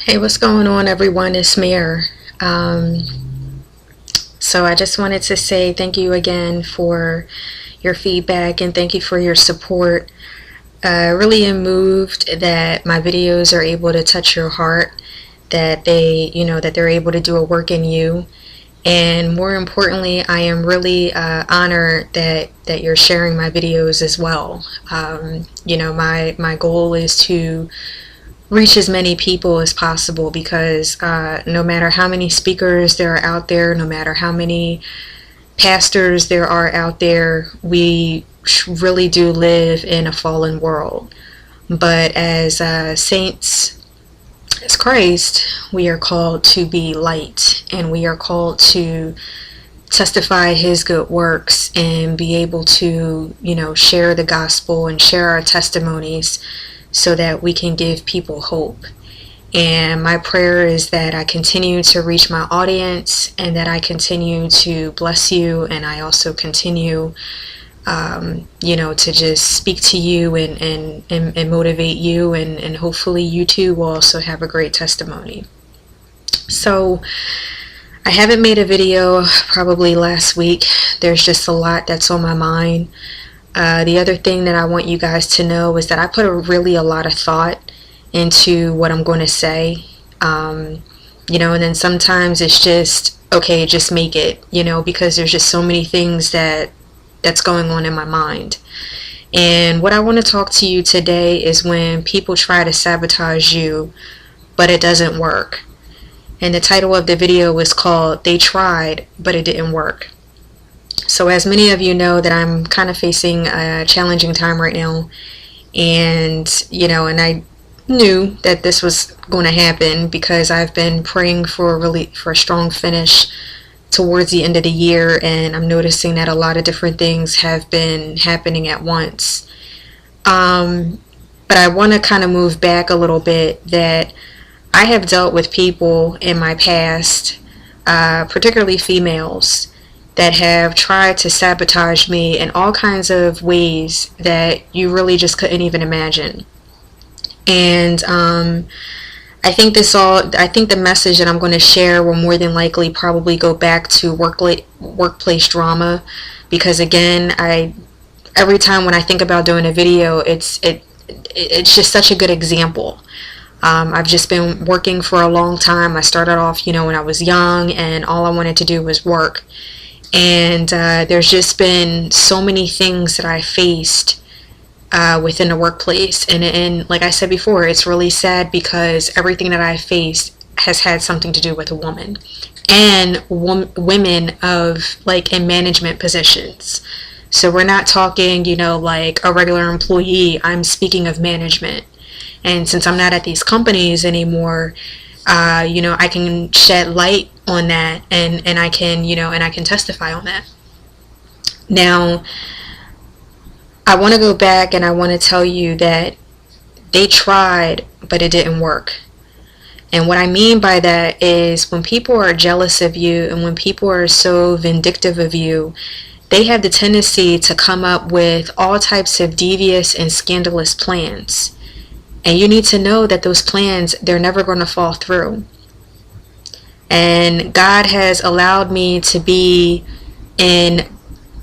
Hey, what's going on, everyone? It's Mir. Um, so I just wanted to say thank you again for your feedback and thank you for your support. I really am moved that my videos are able to touch your heart, that that they're able to do a work in you. And more importantly, I am really honored that you're sharing my videos as well. My goal is to reach as many people as possible because no matter how many speakers there are out there, no matter how many pastors there are out there, we really do live in a fallen world. But as saints, as Christ, we are called to be light, and we are called to testify his good works and be able to, share the gospel and share our testimonies so that we can give people hope. And my prayer is that I continue to reach my audience and that I continue to bless you, and I also continue to just speak to you and motivate you, and hopefully you too will also have a great testimony. So I haven't made a video probably last week. There's just a lot that's on my mind. The other thing that I want you guys to know is that I put a lot of thought into what I'm going to say. And then sometimes it's just, okay, just make it, because there's just so many things that's going on in my mind. And what I want to talk to you today is when people try to sabotage you, but it doesn't work. And the title of the video is called "They Tried, but It Didn't Work." So as many of you know, that I'm kind of facing a challenging time right now, and I knew that this was going to happen because I've been praying for a strong finish towards the end of the year, and I'm noticing that a lot of different things have been happening at once. But I want to kind of move back a little bit, that I have dealt with people in my past, particularly females, that have tried to sabotage me in all kinds of ways that you really just couldn't even imagine. And I think the message that I'm going to share will more than likely probably go back to workplace drama, because again, every time when I think about doing a video, it's just such a good example. I've just been working for a long time. I started off, when I was young, and all I wanted to do was work. And there's just been so many things that I faced within the workplace, and like I said before, it's really sad because everything that I faced has had something to do with a woman, and women of in management positions. So we're not talking like a regular employee. I'm speaking of management. And since I'm not at these companies anymore, I can shed light on that, and I can testify on that. Now, I want to go back and I want to tell you that they tried, but it didn't work. And what I mean by that is when people are jealous of you and when people are so vindictive of you, they have the tendency to come up with all types of devious and scandalous plans. And you need to know that those plans, they're never going to fall through. And God has allowed me to be in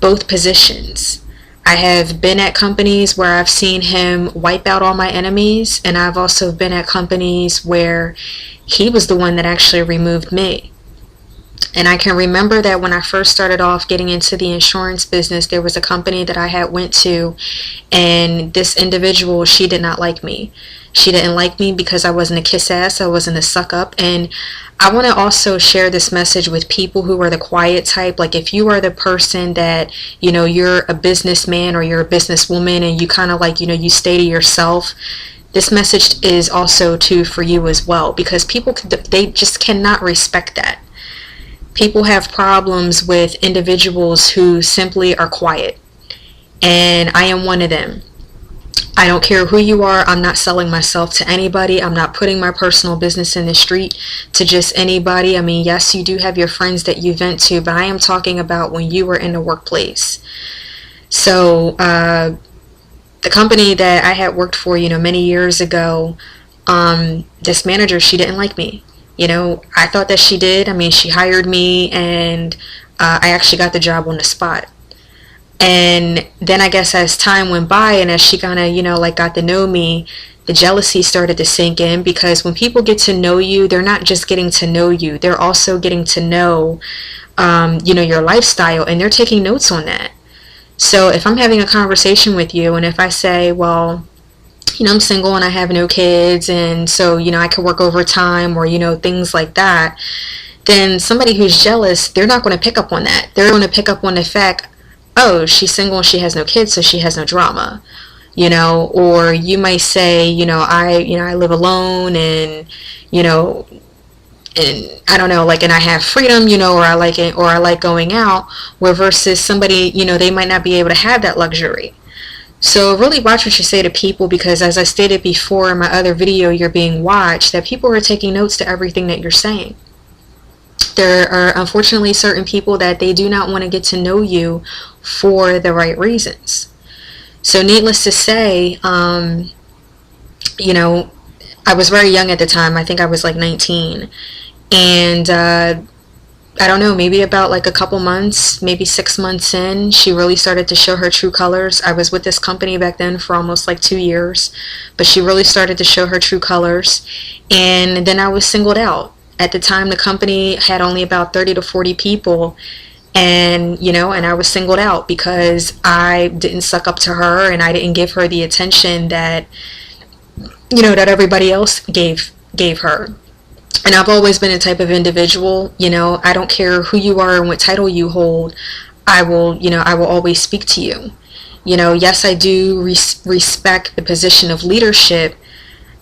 both positions. I have been at companies where I've seen him wipe out all my enemies, and I've also been at companies where he was the one that actually removed me. And I can remember that when I first started off getting into the insurance business, there was a company that I had went to, and this individual, she did not like me. She didn't like me because I wasn't a kiss ass, I wasn't a suck up. And I want to also share this message with people who are the quiet type. Like if you are the person that, you're a businessman or you're a businesswoman, and you kind of you stay to yourself, this message is also too for you as well, because people, they just cannot respect that. People have problems with individuals who simply are quiet, and I am one of them. I don't care who you are. I'm not selling myself to anybody. I'm not putting my personal business in the street to just anybody. I mean, yes, you do have your friends that you vent to, but I am talking about when you were in the workplace. So the company that I had worked for, many years ago, This manager, she didn't like me. I thought that she did. I mean, she hired me, and I actually got the job on the spot. And then I guess as time went by and as she kind of, like got to know me, the jealousy started to sink in, because when people get to know you, they're not just getting to know you, they're also getting to know, your lifestyle, and they're taking notes on that. So if I'm having a conversation with you, and if I say, well, I'm single and I have no kids, and so, I could work overtime, or, things like that, then somebody who's jealous, they're not going to pick up on that. They're going to pick up on the fact, oh, she's single and she has no kids, so she has no drama. Or you might say, I live alone, and, and I don't know, like, and I have freedom, or I like it, or I like going out, where versus somebody, they might not be able to have that luxury. So really watch what you say to people, because as I stated before in my other video, you're being watched, that people are taking notes to everything that you're saying. There are unfortunately certain people that they do not want to get to know you for the right reasons. So needless to say, I was very young at the time. I think I was like 19. And I don't know, maybe about like a couple months, maybe 6 months in, she really started to show her true colors. I was with this company back then for almost like 2 years, but she really started to show her true colors. And then I was singled out. At the time, the company had only about 30 to 40 people, and and I was singled out because I didn't suck up to her, and I didn't give her the attention that that everybody else gave her. And I've always been a type of individual, I don't care who you are and what title you hold, I will always speak to you. Yes, I do respect the position of leadership.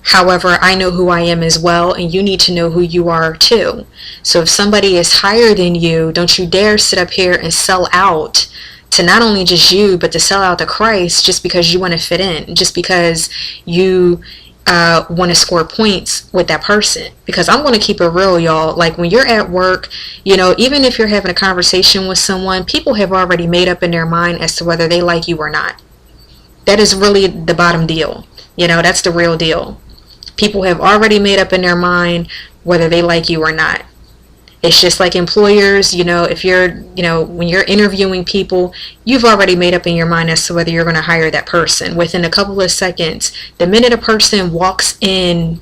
However, I know who I am as well, and you need to know who you are too. So if somebody is higher than you, don't you dare sit up here and sell out to not only just you, but to sell out to Christ just because you want to fit in, just because you want to score points with that person. Because I'm going to keep it real, y'all. Like when you're at work, even if you're having a conversation with someone, people have already made up in their mind as to whether they like you or not. That is really the bottom deal. That's the real deal. People have already made up in their mind whether they like you or not. It's just like employers, if you're, when you're interviewing people, you've already made up in your mind as to whether you're going to hire that person. Within a couple of seconds, the minute a person walks in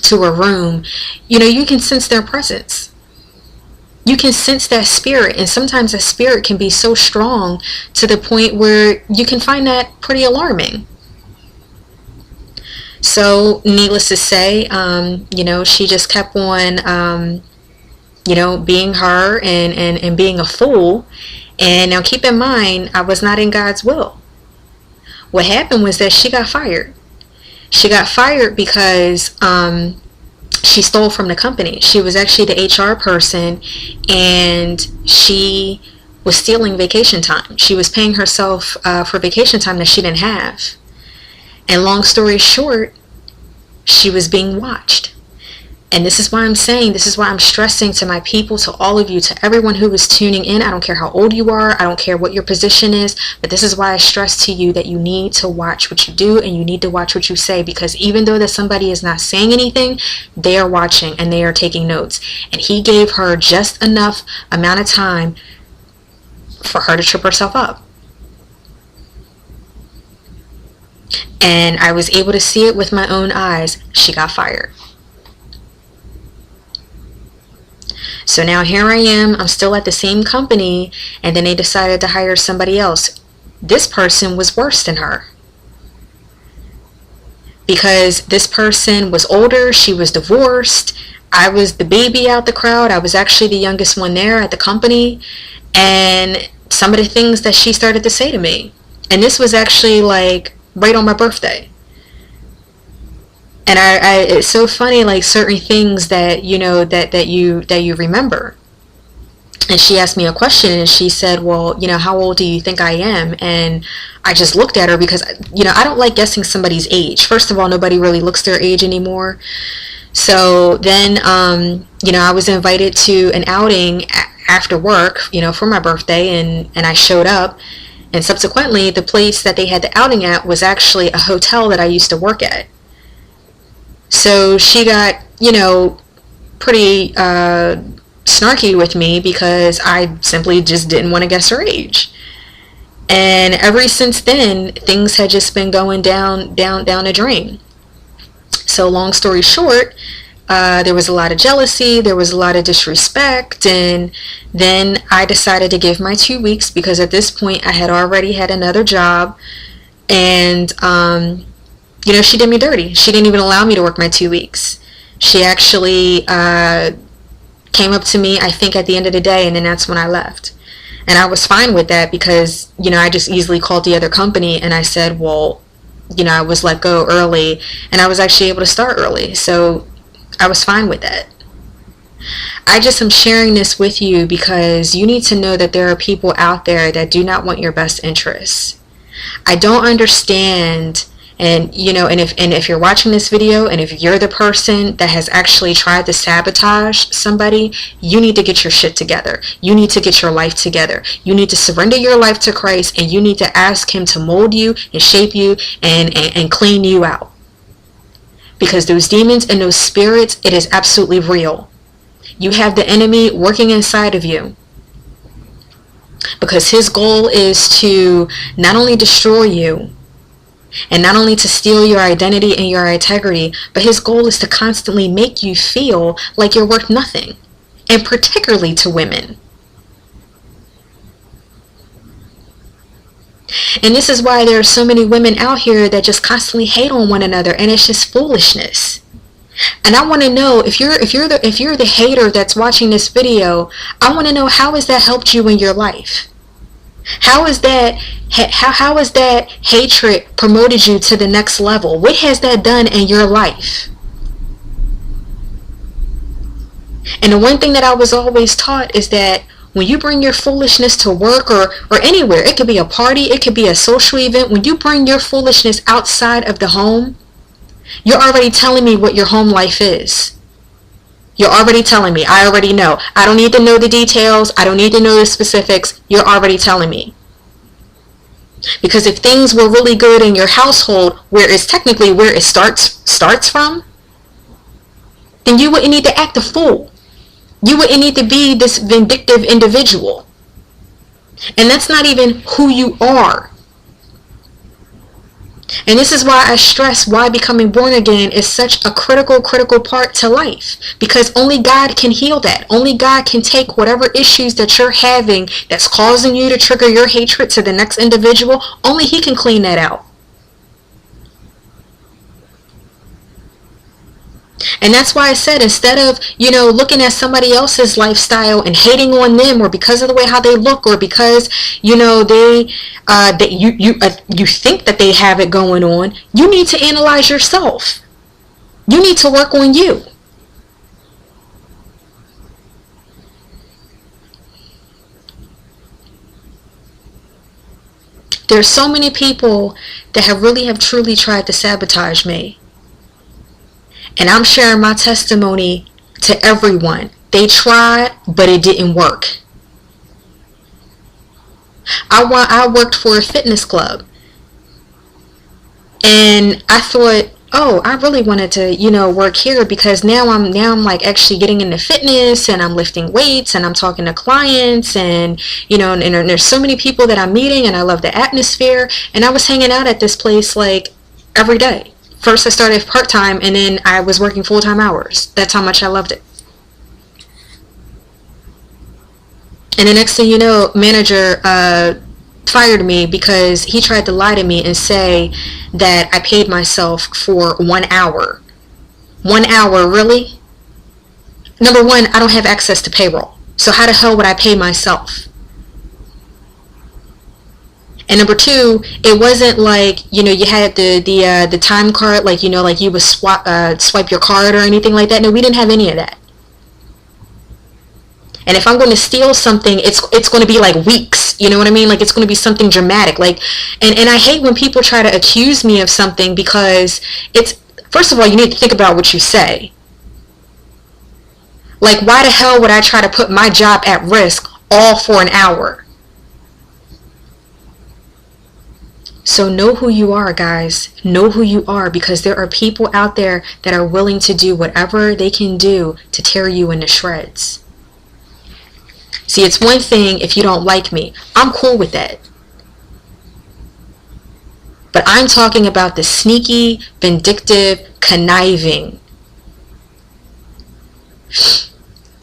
to a room, you can sense their presence. You can sense that spirit, and sometimes that spirit can be so strong to the point where you can find that pretty alarming. So needless to say, she just kept on, being her and being a fool. And now keep in mind, I was not in God's will. What happened was that she got fired. She got fired because she stole from the company. She was actually the HR person, and she was stealing vacation time. She was paying herself for vacation time that she didn't have. And long story short, she was being watched. And this is why I'm saying, this is why I'm stressing to my people, to all of you, to everyone who is tuning in. I don't care how old you are. I don't care what your position is. But this is why I stress to you that you need to watch what you do, and you need to watch what you say. Because even though that somebody is not saying anything, they are watching and they are taking notes. And he gave her just enough amount of time for her to trip herself up. And I was able to see it with my own eyes. She got fired. So now here I am. I'm still at the same company, and then they decided to hire somebody else. This person was worse than her, because this person was older. She was divorced. I was the baby out the crowd. I was actually the youngest one there at the company. And some of the things that she started to say to me, and this was actually like right on my birthday. And it's so funny, like certain things that that you remember. And she asked me a question, and she said, well, how old do you think I am? And I just looked at her, because I don't like guessing somebody's age. First of all, nobody really looks their age anymore. So then I was invited to an outing after work, for my birthday, and I showed up. And subsequently, the place that they had the outing at was actually a hotel that I used to work at. So she got, pretty snarky with me because I simply just didn't want to guess her age. And ever since then, things had just been going down the drain. So long story short, there was a lot of jealousy, there was a lot of disrespect, and then I decided to give my 2 weeks because at this point I had already had another job, and she did me dirty. She didn't even allow me to work my 2 weeks. She actually came up to me, I think, at the end of the day, and then that's when I left. And I was fine with that because, I just easily called the other company and I said, well, I was let go early and I was actually able to start early. So I was fine with that. I just am sharing this with you because you need to know that there are people out there that do not want your best interests. I don't understand. And if you're watching this video and if you're the person that has actually tried to sabotage somebody, you need to get your shit together. You need to get your life together. You need to surrender your life to Christ, and you need to ask him to mold you and shape you and clean you out. Because those demons and those spirits, it is absolutely real. You have the enemy working inside of you. Because his goal is to not only destroy you, and not only to steal your identity and your integrity, but his goal is to constantly make you feel like you're worth nothing, and particularly to women. And this is why there are so many women out here that just constantly hate on one another, and it's just foolishness. And I want to know, if you're the hater that's watching this video, I want to know, how has that helped you in your life? How is that hatred promoted you to the next level? What has that done in your life? And the one thing that I was always taught is that when you bring your foolishness to work or anywhere, it could be a party, it could be a social event, when you bring your foolishness outside of the home, you're already telling me what your home life is. You're already telling me. I already know. I don't need to know the details. I don't need to know the specifics. You're already telling me. Because if things were really good in your household, where it starts from, then you wouldn't need to act a fool. You wouldn't need to be this vindictive individual. And that's not even who you are. And this is why I stress why becoming born again is such a critical part to life. Because only God can heal that. Only God can take whatever issues that you're having that's causing you to trigger your hatred to the next individual. Only he can clean that out. And that's why I said, instead of, looking at somebody else's lifestyle and hating on them, or because of the way how they look, or because, you think that they have it going on, you need to analyze yourself. You need to work on you. There's so many people that have truly tried to sabotage me. And I'm sharing my testimony to everyone. They tried, but it didn't work. I worked for a fitness club. And I thought, oh, I really wanted to, work here, because now I'm like actually getting into fitness, and I'm lifting weights, and I'm talking to clients, and, and there's so many people that I'm meeting, and I love the atmosphere. And I was hanging out at this place like every day. First I started part-time, and then I was working full-time hours. That's how much I loved it. And the next thing you know, manager fired me because he tried to lie to me and say that I paid myself for 1 hour. 1 hour, really? Number one, I don't have access to payroll. So how the hell would I pay myself? And number two, it wasn't like, you had the time card, like, like you would swipe your card or anything like that. No, we didn't have any of that. And if I'm going to steal something, it's going to be like weeks. You know what I mean? Like, it's going to be something dramatic. Like, and I hate when people try to accuse me of something, because first of all, you need to think about what you say. Like, why the hell would I try to put my job at risk all for an hour? So know who you are, guys. Know who you are, because there are people out there that are willing to do whatever they can do to tear you into shreds. See, it's one thing if you don't like me. I'm cool with that. But I'm talking about the sneaky, vindictive, conniving.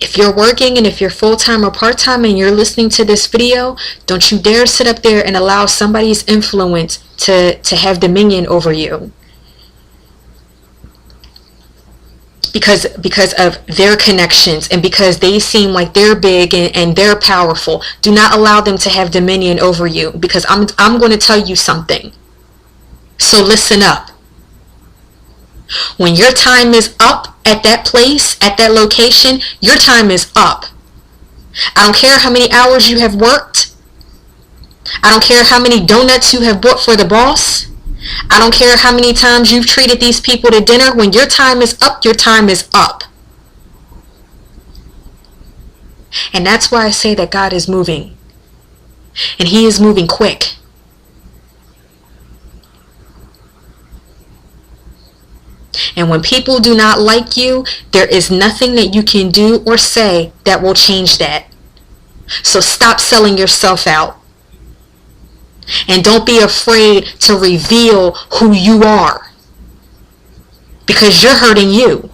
If you're working and if you're full-time or part-time and you're listening to this video, don't you dare sit up there and allow somebody's influence to have dominion over you. Because of their connections and because they seem like they're big and they're powerful. Do not allow them to have dominion over you, because I'm going to tell you something. So listen up. When your time is up at that place, at that location, your time is up. I don't care how many hours you have worked. I don't care how many donuts you have bought for the boss. I don't care how many times you've treated these people to dinner. When your time is up, your time is up. And that's why I say that God is moving. And He is moving quick. And when people do not like you, there is nothing that you can do or say that will change that. So stop selling yourself out. And don't be afraid to reveal who you are, because you're hurting you.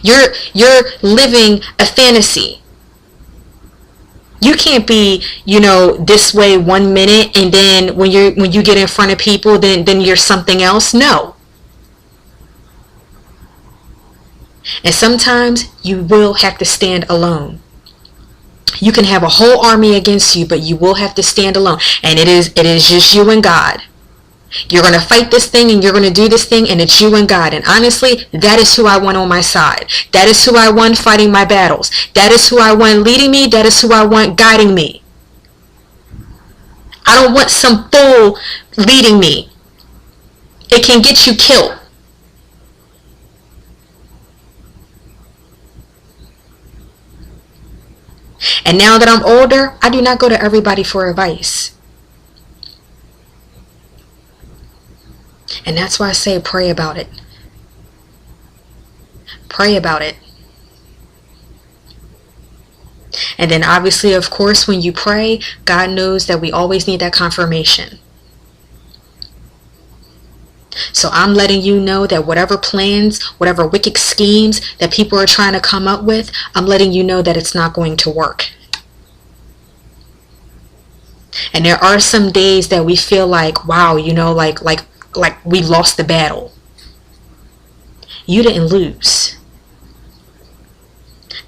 You're living a fantasy. You can't be, this way 1 minute and then when you get in front of people, then you're something else. No. And sometimes you will have to stand alone. You can have a whole army against you, but you will have to stand alone. And it is just you and God. You're going to fight this thing and you're going to do this thing, and it's you and God. And honestly, that is who I want on my side. That is who I want fighting my battles. That is who I want leading me. That is who I want guiding me. I don't want some fool leading me. It can get you killed. And now that I'm older, I do not go to everybody for advice. And that's why I say pray about it. Pray about it. And then obviously, of course, when you pray, God knows that we always need that confirmation. So I'm letting you know that whatever plans, whatever wicked schemes that people are trying to come up with, I'm letting you know that it's not going to work. And there are some days that we feel like, wow, like we lost the battle. You didn't lose.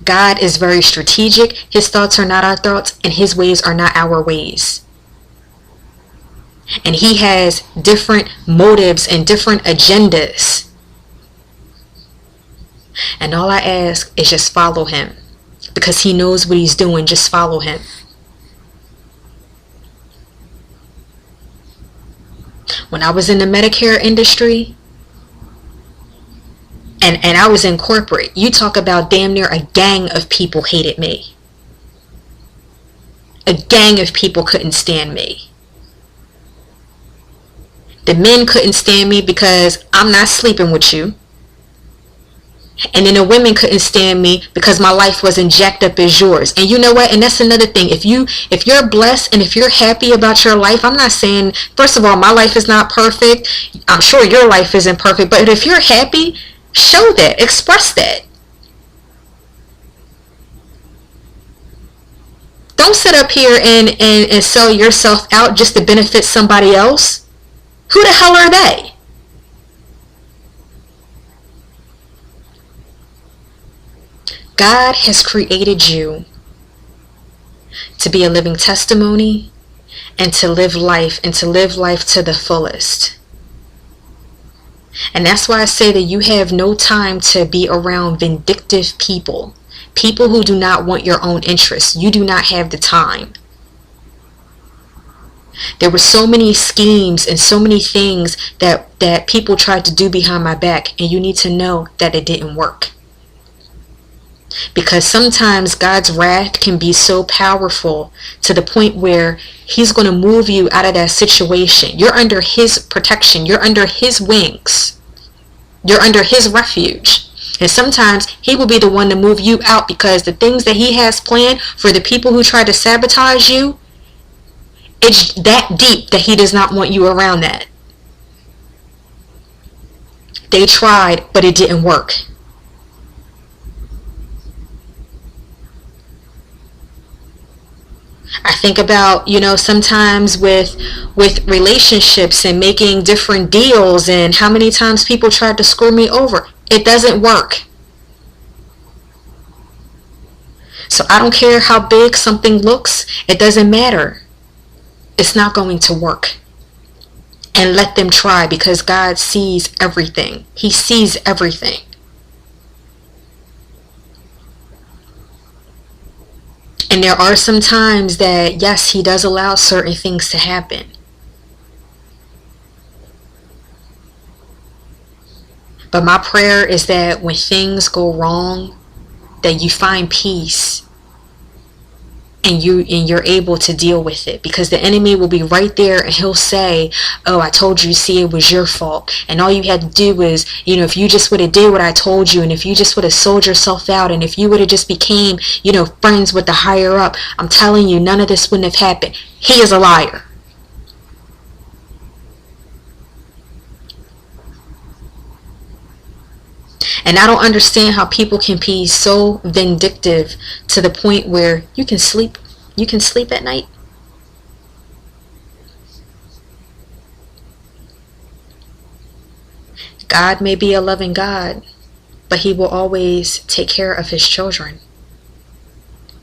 God is very strategic. His thoughts are not our thoughts, and His ways are not our ways. And He has different motives and different agendas. And all I ask is just follow Him, because He knows what He's doing. Just follow Him. When I was in the Medicare industry, and I was in corporate, you talk about damn near a gang of people hated me. A gang of people couldn't stand me. The men couldn't stand me because I'm not sleeping with you. And then the women couldn't stand me because my life wasn't jacked up as yours. And you know what? And that's another thing. If you're blessed and if you're happy about your life, I'm not saying, first of all, my life is not perfect. I'm sure your life isn't perfect. But if you're happy, show that. Express that. Don't sit up here and sell yourself out just to benefit somebody else. Who the hell are they? God has created you to be a living testimony and to live life to the fullest. And that's why I say that you have no time to be around vindictive people. People who do not want your own interests. You do not have the time. There were so many schemes and so many things that people tried to do behind my back, and you need to know that it didn't work. Because sometimes God's wrath can be so powerful to the point where he's going to move you out of that situation. You're under his protection. You're under his wings. You're under his refuge. And sometimes he will be the one to move you out, because the things that he has planned for the people who try to sabotage you, it's that deep that he does not want you around that. They tried, but it didn't work. I think about, sometimes with relationships and making different deals, and how many times people tried to screw me over. It doesn't work. So I don't care how big something looks. It doesn't matter. It's not going to work. And let them try, because God sees everything. He sees everything. And there are some times that, yes, he does allow certain things to happen. But my prayer is that when things go wrong, that you find peace and you're able to deal with it, because the enemy will be right there and he'll say, oh, I told you, see, it was your fault, and all you had to do was, if you just would have did what I told you, and if you just would have sold yourself out, and if you would have just became friends with the higher up, I'm telling you, none of this wouldn't have happened. He is a liar. And I don't understand how people can be so vindictive to the point where you can sleep at night. God may be a loving God, but he will always take care of his children.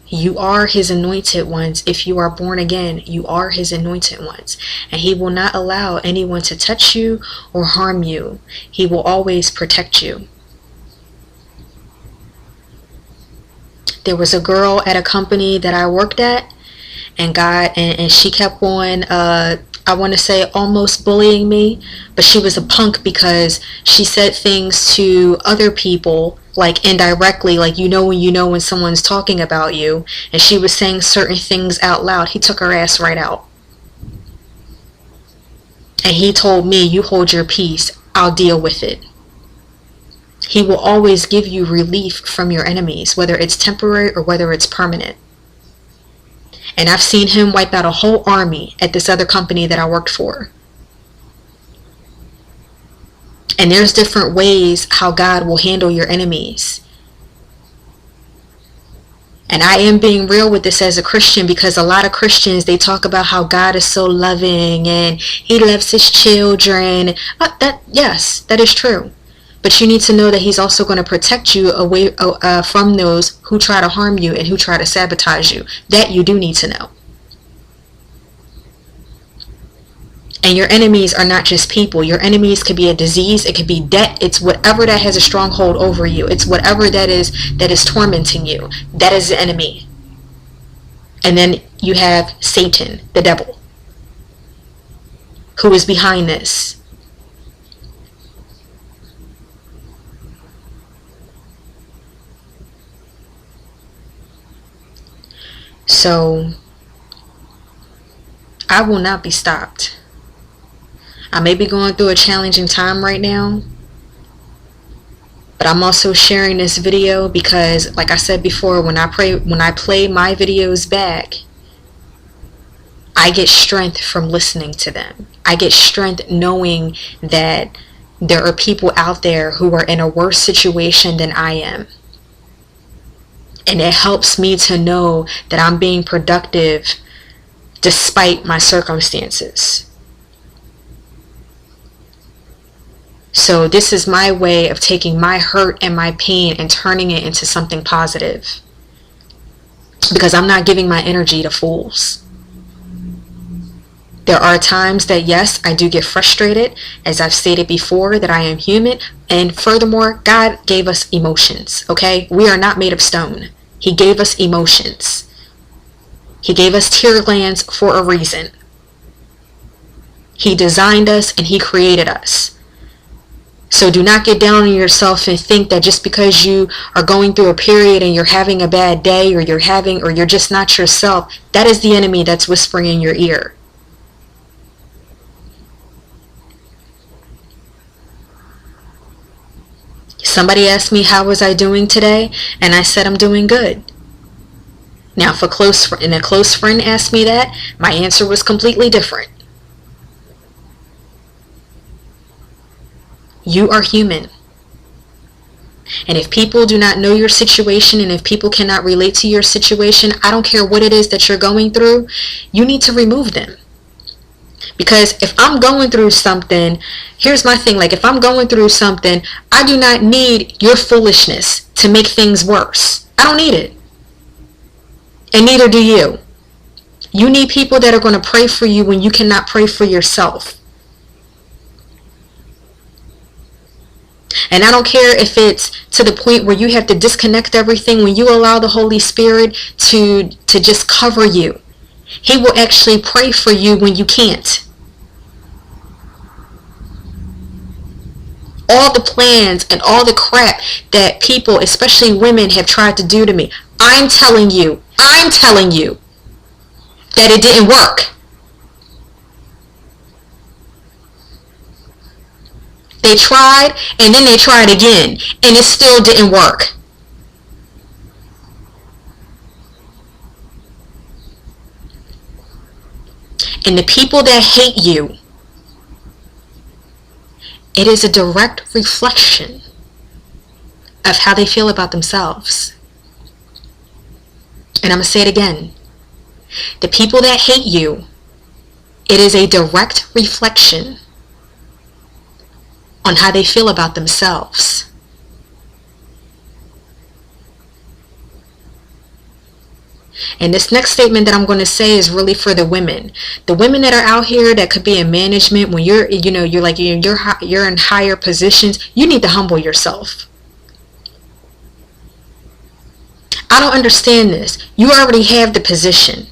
You are his anointed ones. If you are born again, you are his anointed ones. And he will not allow anyone to touch you or harm you. He will always protect you. There was a girl at a company that I worked at, and she kept on, I want to say, almost bullying me, but she was a punk because she said things to other people, like indirectly, like when someone's talking about you, and she was saying certain things out loud. He took her ass right out. And he told me, you hold your peace, I'll deal with it. He will always give you relief from your enemies, whether it's temporary or whether it's permanent. And I've seen him wipe out a whole army at this other company that I worked for. And there's different ways how God will handle your enemies. And I am being real with this as a Christian, because a lot of Christians, they talk about how God is so loving and he loves his children. Yes, that is true. But you need to know that he's also going to protect you away from those who try to harm you and who try to sabotage you. That you do need to know. And your enemies are not just people. Your enemies could be a disease. It could be debt. It's whatever that has a stronghold over you. It's whatever that is tormenting you. That is the enemy. And then you have Satan, the devil, who is behind this. So I will not be stopped. I may be going through a challenging time right now, but I'm also sharing this video because, like I said before, when I play my videos back, I get strength from listening to them. I get strength knowing that there are people out there who are in a worse situation than I am. And it helps me to know that I'm being productive despite my circumstances. So this is my way of taking my hurt and my pain and turning it into something positive. Because I'm not giving my energy to fools. There are times that, yes, I do get frustrated, as I've stated before, that I am human. And furthermore, God gave us emotions, okay? We are not made of stone. He gave us emotions. He gave us tear glands for a reason. He designed us and he created us. So do not get down on yourself and think that just because you are going through a period and you're having a bad day, or you're just not yourself, that is the enemy that's whispering in your ear. Somebody asked me how was I doing today, and I said I'm doing good. Now if a close friend asked me that, my answer was completely different. You are human. And if people do not know your situation, and if people cannot relate to your situation, I don't care what it is that you're going through, you need to remove them. Because if I'm going through something, here's my thing, like if I'm going through something, I do not need your foolishness to make things worse. I don't need it. And neither do you. You need people that are going to pray for you when you cannot pray for yourself. And I don't care if it's to the point where you have to disconnect everything. When you allow the Holy Spirit to just cover you, He will actually pray for you when you can't. All the plans and all the crap that people, especially women, have tried to do to me, I'm telling you that it didn't work. They tried, and then they tried again, and it still didn't work. And the people that hate you, it is a direct reflection of how they feel about themselves. And I'm going to say it again. The people that hate you, it is a direct reflection on how they feel about themselves. And this next statement that I'm going to say is really for the women. The women that are out here that could be in management, when you're in higher positions, you need to humble yourself. I don't understand this. You already have the position.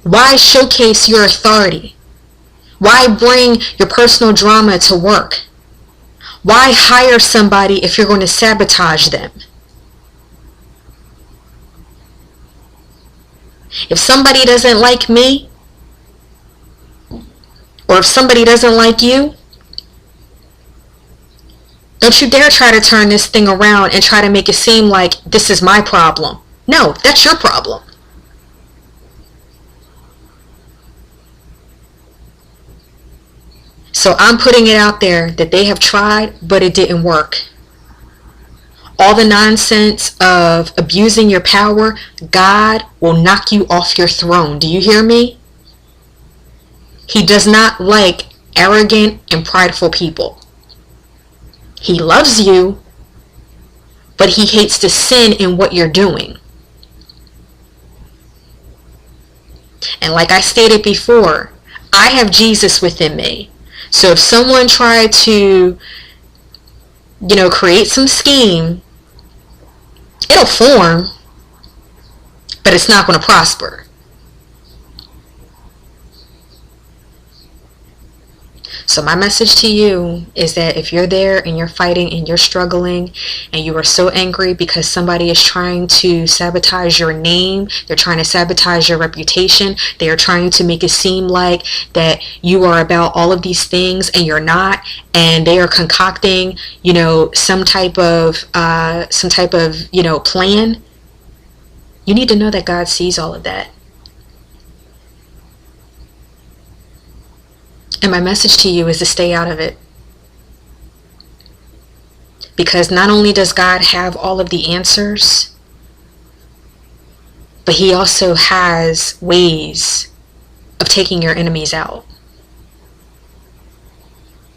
Why showcase your authority? Why bring your personal drama to work? Why hire somebody if you're going to sabotage them? If somebody doesn't like me, or if somebody doesn't like you, don't you dare try to turn this thing around and try to make it seem like this is my problem. No, that's your problem. So I'm putting it out there that they have tried, but it didn't work. All the nonsense of abusing your power, God will knock you off your throne. Do you hear me? He does not like arrogant and prideful people. He loves you, but he hates the sin in what you're doing. And like I stated before, I have Jesus within me. So if someone tried to, create some scheme, it'll form, but it's not going to prosper. So my message to you is that if you're there and you're fighting and you're struggling and you are so angry because somebody is trying to sabotage your name, they're trying to sabotage your reputation, they are trying to make it seem like that you are about all of these things and you're not, and they are concocting, some type of plan, you need to know that God sees all of that. And my message to you is to stay out of it. Because not only does God have all of the answers, but he also has ways of taking your enemies out.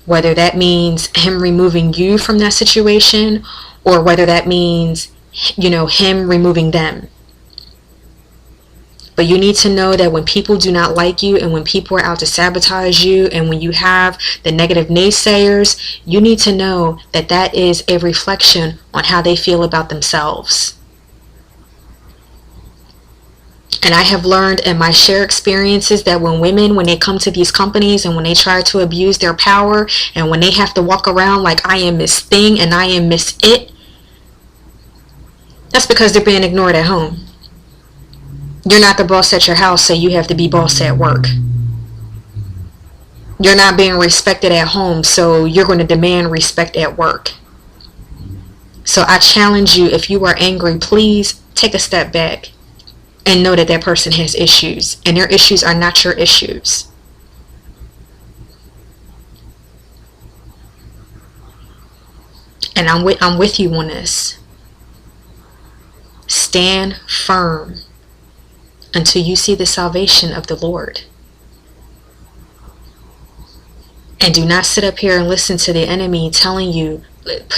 Whether that means him removing you from that situation, or whether that means, him removing them. But you need to know that when people do not like you, and when people are out to sabotage you, and when you have the negative naysayers, you need to know that that is a reflection on how they feel about themselves. And I have learned in my share experiences that when they come to these companies and when they try to abuse their power and when they have to walk around like I am Miss Thing and I am Miss It, that's because they're being ignored at home. You're not the boss at your house, so you have to be boss at work. You're not being respected at home, so you're going to demand respect at work. So I challenge you, if you are angry, please take a step back and know that that person has issues, and their issues are not your issues. And I'm with you on this. Stand firm until you see the salvation of the Lord. And do not sit up here and listen to the enemy telling you,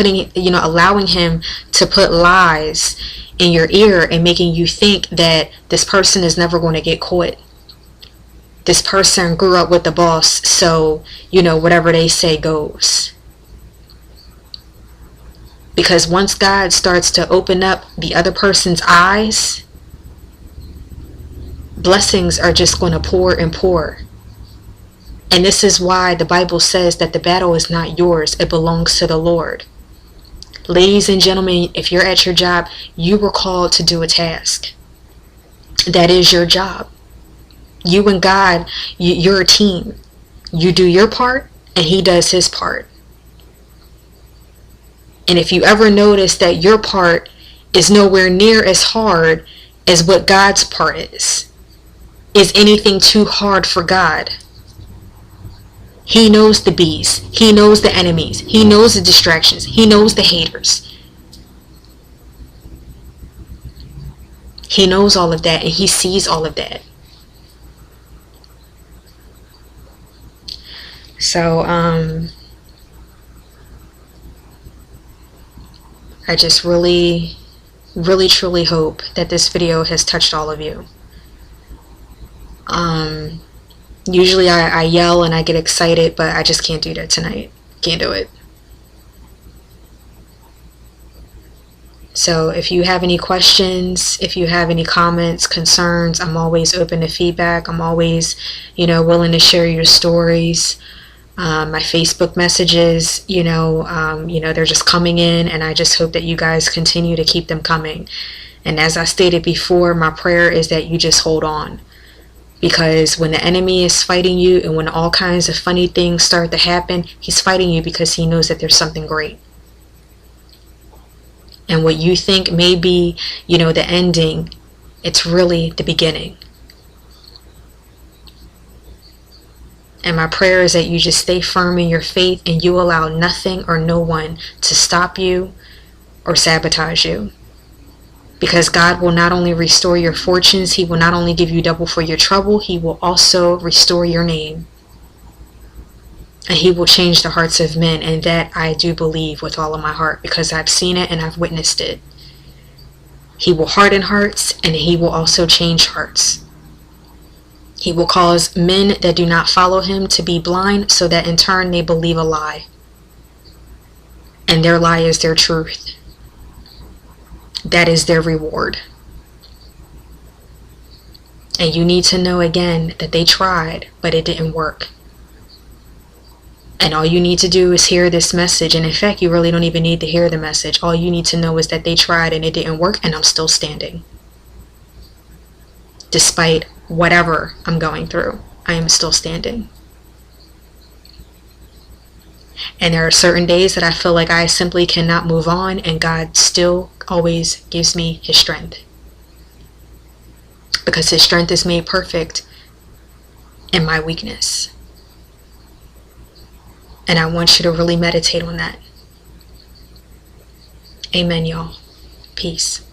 allowing him to put lies in your ear and making you think that this person is never going to get caught. This person grew up with the boss, so, whatever they say goes. Because once God starts to open up the other person's eyes, blessings are just going to pour and pour. And this is why the Bible says that the battle is not yours, it belongs to the Lord. Ladies and gentlemen, if you're at your job, you were called to do a task. That is your job. You and God, you're a team. You do your part, and He does His part. And if you ever notice that your part is nowhere near as hard as what God's part is anything too hard for God? He knows the bees. He knows the enemies. He knows the distractions. He knows the haters. He knows all of that, and He sees all of that. So, I just really, really, truly hope that this video has touched all of you. Usually I yell and I get excited, but I just can't do that tonight. Can't do it. So if you have any questions, if you have any comments, concerns, I'm always open to feedback. I'm always, willing to share your stories. My Facebook messages, they're just coming in, and I just hope that you guys continue to keep them coming. And as I stated before, my prayer is that you just hold on. Because when the enemy is fighting you and when all kinds of funny things start to happen, he's fighting you because he knows that there's something great. And what you think may be, the ending, it's really the beginning. And my prayer is that you just stay firm in your faith and you allow nothing or no one to stop you or sabotage you. Because God will not only restore your fortunes, He will not only give you double for your trouble, He will also restore your name. And He will change the hearts of men, and that I do believe with all of my heart, because I've seen it and I've witnessed it. He will harden hearts, and He will also change hearts. He will cause men that do not follow Him to be blind, so that in turn they believe a lie. And their lie is their truth. That is their reward. And you need to know again that they tried, but it didn't work. And all you need to do is hear this message. And in fact, you really don't even need to hear the message. All you need to know is that they tried and it didn't work, and I'm still standing. Despite whatever I'm going through, I am still standing. And there are certain days that I feel like I simply cannot move on, and God still always gives me His strength. Because His strength is made perfect in my weakness. And I want you to really meditate on that. Amen, y'all. Peace.